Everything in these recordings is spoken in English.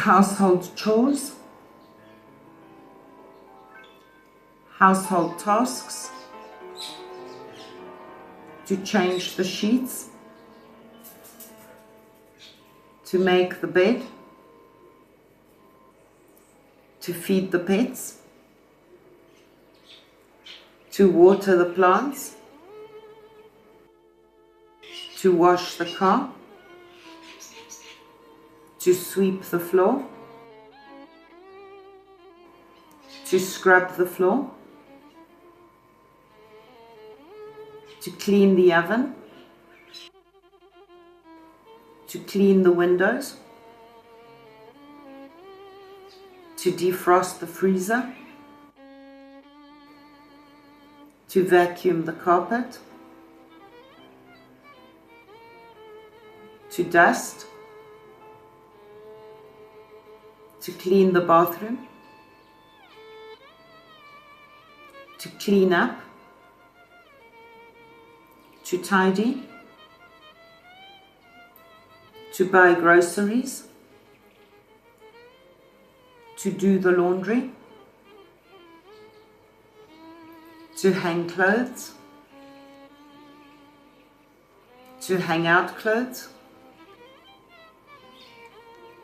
household chores, household tasks, to change the sheets, to make the bed, to feed the pets, to water the plants, to wash the car, to sweep the floor, to scrub the floor, to clean the oven, to clean the windows, to defrost the freezer, to vacuum the carpet, to dust, to clean the bathroom, to clean up, to tidy, to buy groceries, to do the laundry, to hang clothes, to hang out clothes,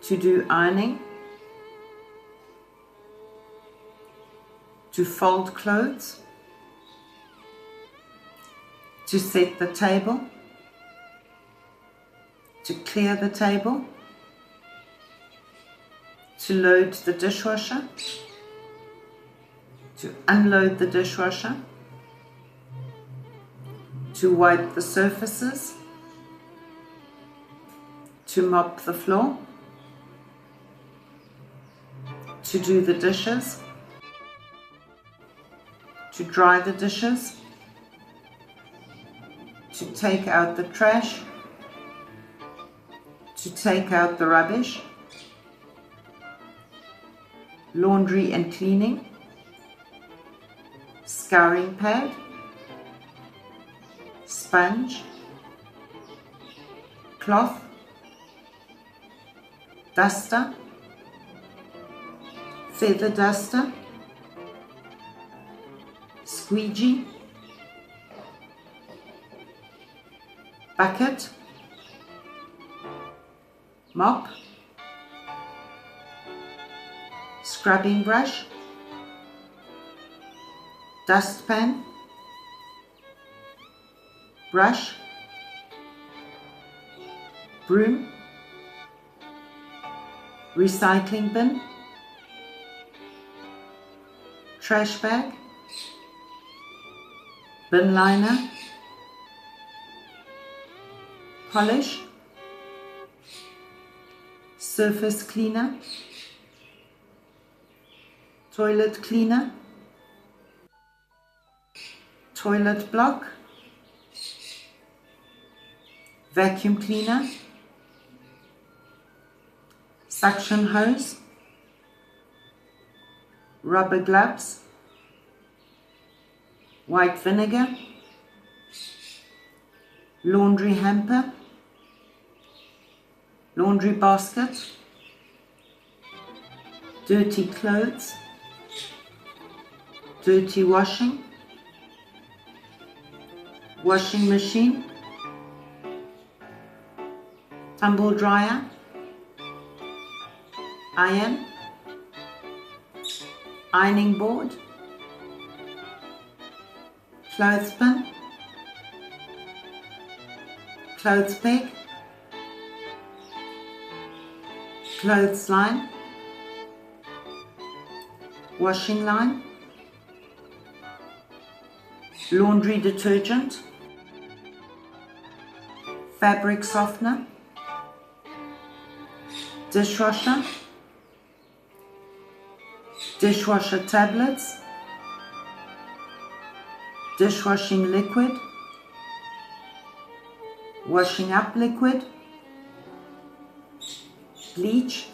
to do ironing, to fold clothes, to set the table, to clear the table, to load the dishwasher, to unload the dishwasher, to wipe the surfaces, to mop the floor, to do the dishes, to dry the dishes, to take out the trash, to take out the rubbish, laundry and cleaning, scouring pad, sponge, cloth, duster, feather duster, squeegee, bucket, mop, scrubbing brush, dustpan, brush, broom, recycling bin, trash bag, bin liner, polish, surface cleaner, toilet cleaner, toilet block, vacuum cleaner, suction hose, rubber gloves, white vinegar, laundry hamper, laundry basket, dirty clothes, dirty washing, washing machine, tumble dryer, iron, ironing board, clothespin, clothes peg, clothesline, washing line, laundry detergent, fabric softener, dishwasher, dishwasher tablets, dishwashing liquid, washing up liquid, bleach,